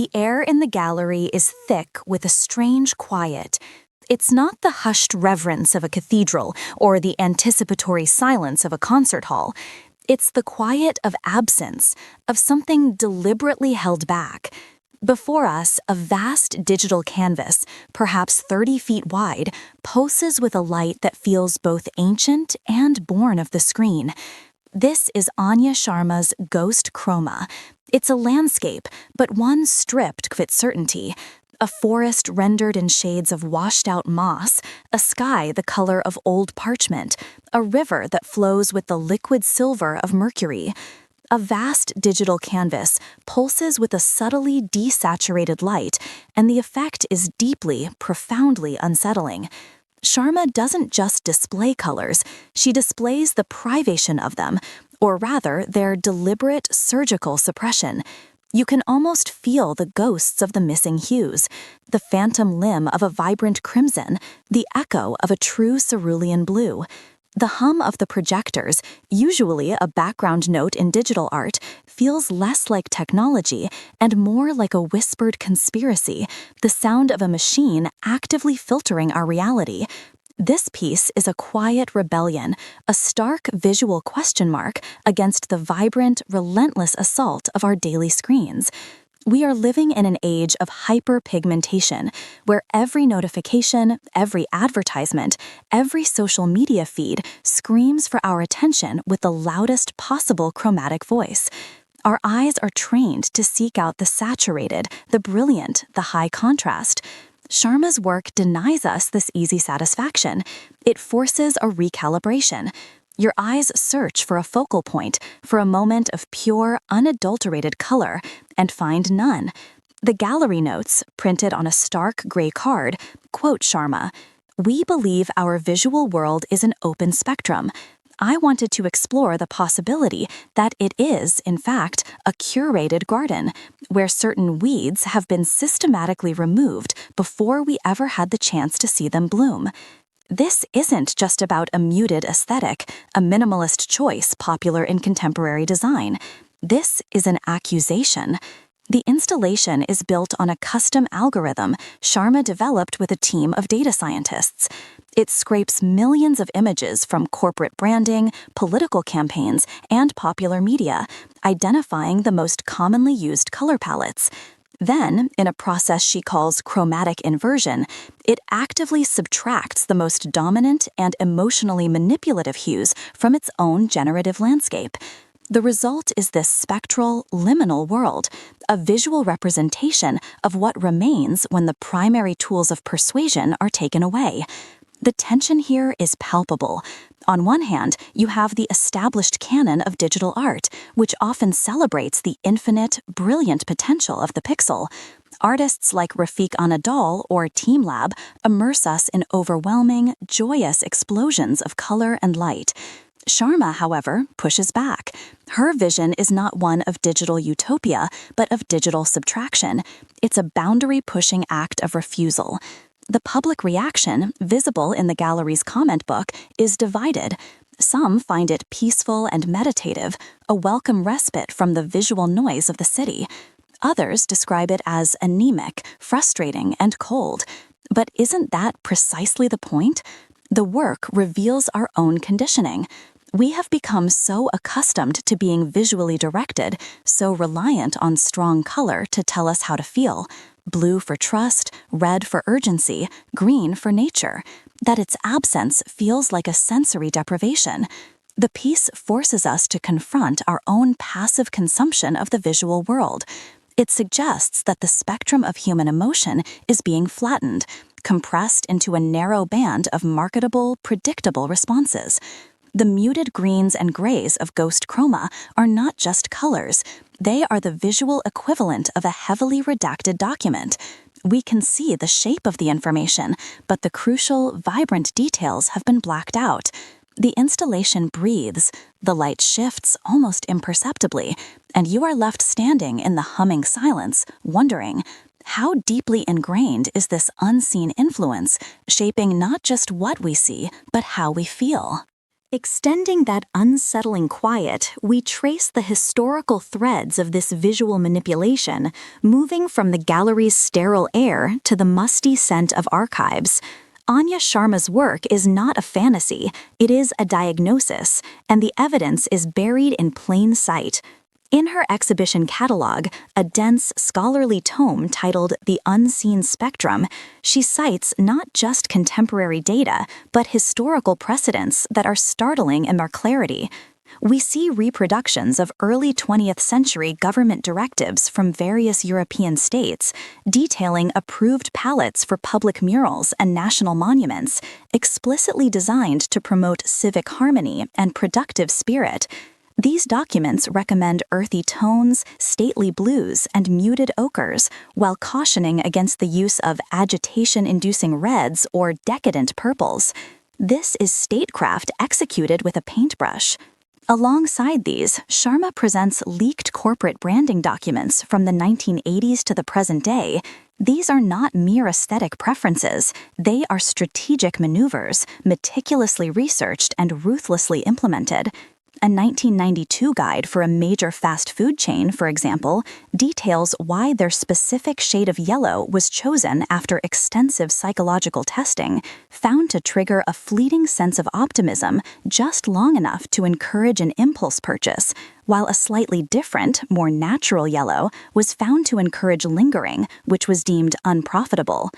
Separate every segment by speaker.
Speaker 1: The air in the gallery is thick with a strange quiet. It's not the hushed reverence of a cathedral or the anticipatory silence of a concert hall. It's the quiet of absence, of something deliberately held back. Before us, a vast digital canvas, perhaps 30 feet wide, pulses with a light that feels both ancient and born of the screen. This is Anya Sharma's Ghost Chroma. It's a landscape, but one stripped of its certainty. A forest rendered in shades of washed-out moss, a sky the color of old parchment, a river that flows with the liquid silver of mercury. A vast digital canvas pulses with a subtly desaturated light, and the effect is deeply, profoundly unsettling. Sharma doesn't just display colors, she displays the privation of them, or rather, their deliberate surgical suppression. You can almost feel the ghosts of the missing hues, the phantom limb of a vibrant crimson, the echo of a true cerulean blue. The hum of the projectors, usually a background note in digital art, feels less like technology and more like a whispered conspiracy, the sound of a machine actively filtering our reality. This piece is a quiet rebellion, a stark visual question mark against the vibrant, relentless assault of our daily screens. We are living in an age of hyperpigmentation, where every notification, every advertisement, every social media feed screams for our attention with the loudest possible chromatic voice. Our eyes are trained to seek out the saturated, the brilliant, the high contrast. Sharma's work denies us this easy satisfaction. It forces a recalibration. Your eyes search for a focal point, for a moment of pure, unadulterated color, and find none. The gallery notes, printed on a stark gray card, quote Sharma, "We believe our visual world is an open spectrum. I wanted to explore the possibility that it is, in fact, a curated garden, where certain weeds have been systematically removed before we ever had the chance to see them bloom. This isn't just about a muted aesthetic, a minimalist choice popular in contemporary design. This is an accusation." The installation is built on a custom algorithm Sharma developed with a team of data scientists. It scrapes millions of images from corporate branding, political campaigns, and popular media, identifying the most commonly used color palettes. Then, in a process she calls chromatic inversion, it actively subtracts the most dominant and emotionally manipulative hues from its own generative landscape. The result is this spectral, liminal world, a visual representation of what remains when the primary tools of persuasion are taken away. The tension here is palpable. On one hand, you have the established canon of digital art, which often celebrates the infinite, brilliant potential of the pixel. Artists like Rafiq Anadol or TeamLab immerse us in overwhelming, joyous explosions of color and light. Sharma, however, pushes back. Her vision is not one of digital utopia, but of digital subtraction. It's a boundary-pushing act of refusal. The public reaction, visible in the gallery's comment book, is divided. Some find it peaceful and meditative, a welcome respite from the visual noise of the city. Others describe it as anemic, frustrating, and cold. But isn't that precisely the point? The work reveals our own conditioning. We have become so accustomed to being visually directed, so reliant on strong color to tell us how to feel, blue for trust, red for urgency, green for nature, that its absence feels like a sensory deprivation. The piece forces us to confront our own passive consumption of the visual world. It suggests that the spectrum of human emotion is being flattened, compressed into a narrow band of marketable, predictable responses. The muted greens and grays of Ghost Chroma are not just colors. They are the visual equivalent of a heavily redacted document. We can see the shape of the information, but the crucial, vibrant details have been blacked out. The installation breathes, the light shifts almost imperceptibly, and you are left standing in the humming silence, wondering, how deeply ingrained is this unseen influence, shaping not just what we see, but how we feel? Extending that unsettling quiet, we trace the historical threads of this visual manipulation, moving from the gallery's sterile air to the musty scent of archives. Anya Sharma's work is not a fantasy, it is a diagnosis, and the evidence is buried in plain sight. In her exhibition catalog, a dense, scholarly tome titled The Unseen Spectrum, she cites not just contemporary data, but historical precedents that are startling in their clarity. We see reproductions of early 20th century government directives from various European states, detailing approved palettes for public murals and national monuments, explicitly designed to promote civic harmony and productive spirit. These documents recommend earthy tones, stately blues, and muted ochres, while cautioning against the use of agitation-inducing reds or decadent purples. This is statecraft executed with a paintbrush. Alongside these, Sharma presents leaked corporate branding documents from the 1980s to the present day. These are not mere aesthetic preferences, they are strategic maneuvers, meticulously researched and ruthlessly implemented. A 1992 guide for a major fast food chain, for example, details why their specific shade of yellow was chosen after extensive psychological testing, found to trigger a fleeting sense of optimism just long enough to encourage an impulse purchase, while a slightly different, more natural yellow was found to encourage lingering, which was deemed unprofitable.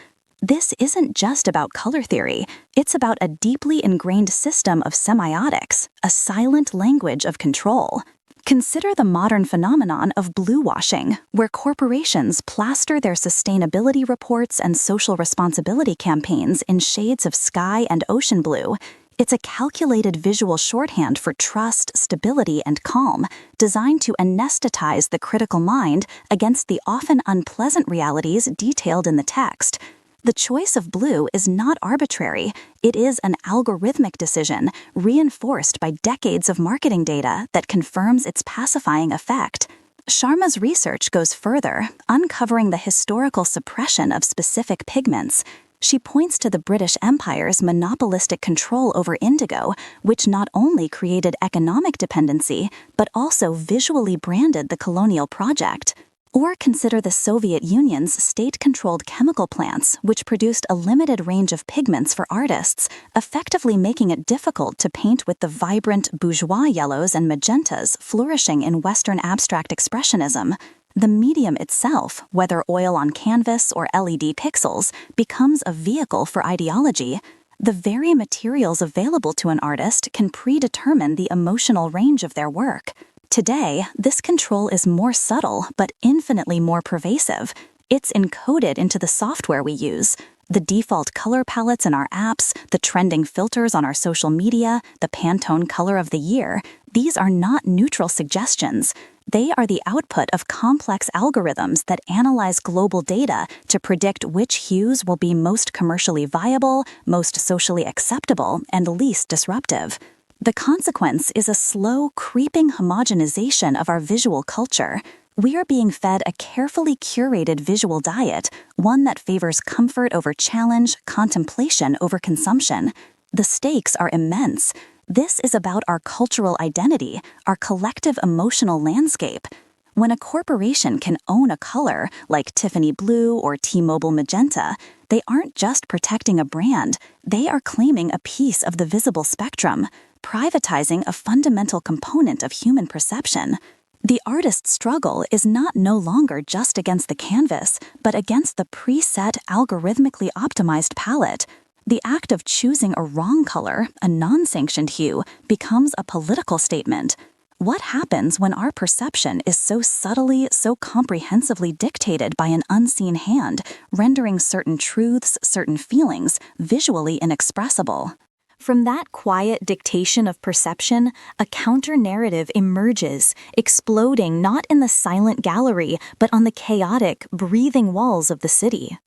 Speaker 1: This isn't just about color theory, it's about a deeply ingrained system of semiotics, a silent language of control. Consider the modern phenomenon of blue washing, where corporations plaster their sustainability reports and social responsibility campaigns in shades of sky and ocean blue. It's a calculated visual shorthand for trust, stability, and calm, designed to anesthetize the critical mind against the often unpleasant realities detailed in the text. The choice of blue is not arbitrary, it is an algorithmic decision, reinforced by decades of marketing data that confirms its pacifying effect. Sharma's research goes further, uncovering the historical suppression of specific pigments. She points to the British Empire's monopolistic control over indigo, which not only created economic dependency, but also visually branded the colonial project. Or consider the Soviet Union's state-controlled chemical plants, which produced a limited range of pigments for artists, effectively making it difficult to paint with the vibrant bourgeois yellows and magentas flourishing in Western abstract expressionism. The medium itself, whether oil on canvas or LED pixels, becomes a vehicle for ideology. The very materials available to an artist can predetermine the emotional range of their work. Today, this control is more subtle but infinitely more pervasive. It's encoded into the software we use. The default color palettes in our apps, the trending filters on our social media, the Pantone color of the year, these are not neutral suggestions. They are the output of complex algorithms that analyze global data to predict which hues will be most commercially viable, most socially acceptable, and least disruptive. The consequence is a slow, creeping homogenization of our visual culture. We are being fed a carefully curated visual diet, one that favors comfort over challenge, contemplation over consumption. The stakes are immense. This is about our cultural identity, our collective emotional landscape. When a corporation can own a color, like Tiffany Blue or T-Mobile Magenta, they aren't just protecting a brand, they are claiming a piece of the visible spectrum, privatizing a fundamental component of human perception. The artist's struggle is no longer just against the canvas, but against the preset, algorithmically optimized palette. The act of choosing a wrong color, a non-sanctioned hue, becomes a political statement. What happens when our perception is so subtly, so comprehensively dictated by an unseen hand, rendering certain truths, certain feelings, visually inexpressible? From that quiet dictation of perception, a counter-narrative emerges, exploding not in the silent gallery, but on the chaotic, breathing walls of the city.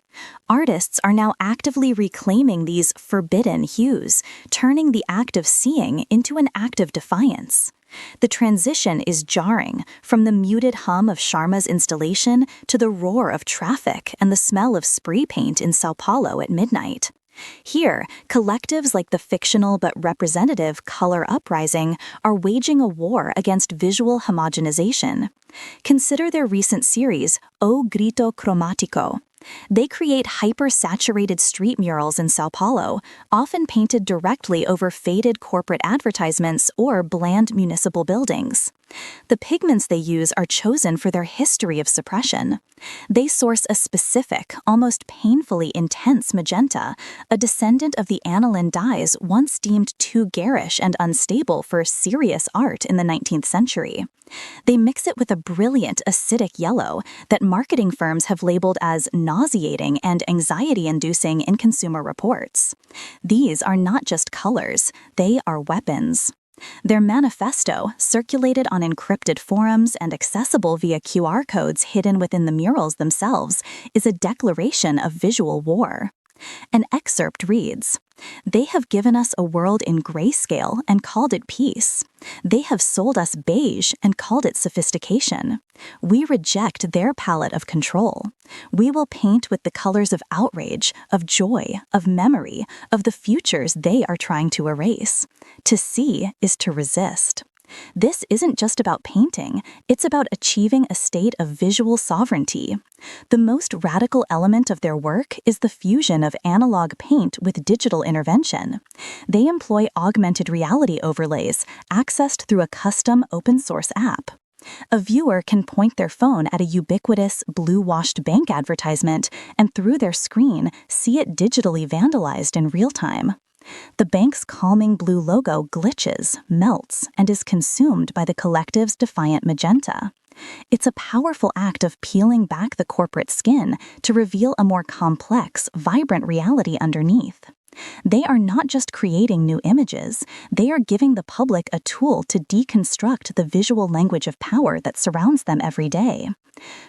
Speaker 1: Artists are now actively reclaiming these forbidden hues, turning the act of seeing into an act of defiance. The transition is jarring, from the muted hum of Sharma's installation to the roar of traffic and the smell of spray paint in Sao Paulo at midnight. Here, collectives like the fictional but representative Color Uprising are waging a war against visual homogenization. Consider their recent series, O Grito Cromático. They create hyper-saturated street murals in Sao Paulo, often painted directly over faded corporate advertisements or bland municipal buildings. The pigments they use are chosen for their history of suppression. They source a specific, almost painfully intense magenta, a descendant of the aniline dyes once deemed too garish and unstable for serious art in the 19th century. They mix it with a brilliant acidic yellow that marketing firms have labeled as nauseating and anxiety-inducing in consumer reports. These are not just colors, they are weapons. Their manifesto, circulated on encrypted forums and accessible via QR codes hidden within the murals themselves, is a declaration of visual war. An excerpt reads, "They have given us a world in grayscale and called it peace. They have sold us beige and called it sophistication. We reject their palette of control. We will paint with the colors of outrage, of joy, of memory, of the futures they are trying to erase. To see is to resist." This isn't just about painting, it's about achieving a state of visual sovereignty. The most radical element of their work is the fusion of analog paint with digital intervention. They employ augmented reality overlays, accessed through a custom open-source app. A viewer can point their phone at a ubiquitous blue-washed bank advertisement and through their screen see it digitally vandalized in real time. The bank's calming blue logo glitches, melts, and is consumed by the collective's defiant magenta. It's a powerful act of peeling back the corporate skin to reveal a more complex, vibrant reality underneath. They are not just creating new images, they are giving the public a tool to deconstruct the visual language of power that surrounds them every day.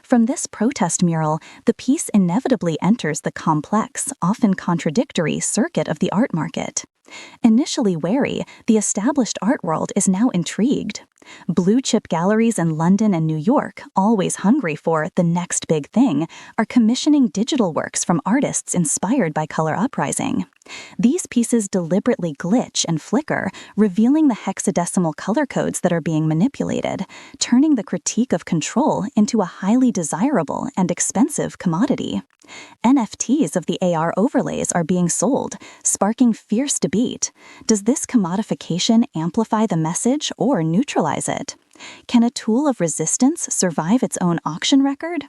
Speaker 1: From this protest mural, the piece inevitably enters the complex, often contradictory circuit of the art market. Initially wary, the established art world is now intrigued. Blue-chip galleries in London and New York, always hungry for the next big thing, are commissioning digital works from artists inspired by Color Uprising. These pieces deliberately glitch and flicker, revealing the hexadecimal color codes that are being manipulated, turning the critique of control into a highly desirable and expensive commodity. NFTs of the AR overlays are being sold, sparking fierce debate. Does this commodification amplify the message or neutralize it? Can a tool of resistance survive its own auction record?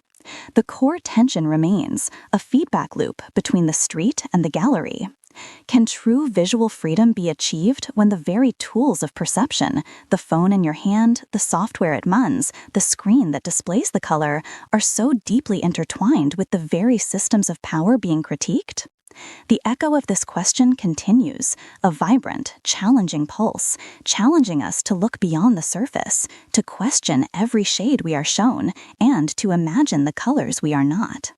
Speaker 1: The core tension remains, a feedback loop between the street and the gallery. Can true visual freedom be achieved when the very tools of perception, the phone in your hand, the software it runs, the screen that displays the color, are so deeply intertwined with the very systems of power being critiqued? The echo of this question continues, a vibrant, challenging pulse, challenging us to look beyond the surface, to question every shade we are shown, and to imagine the colors we are not.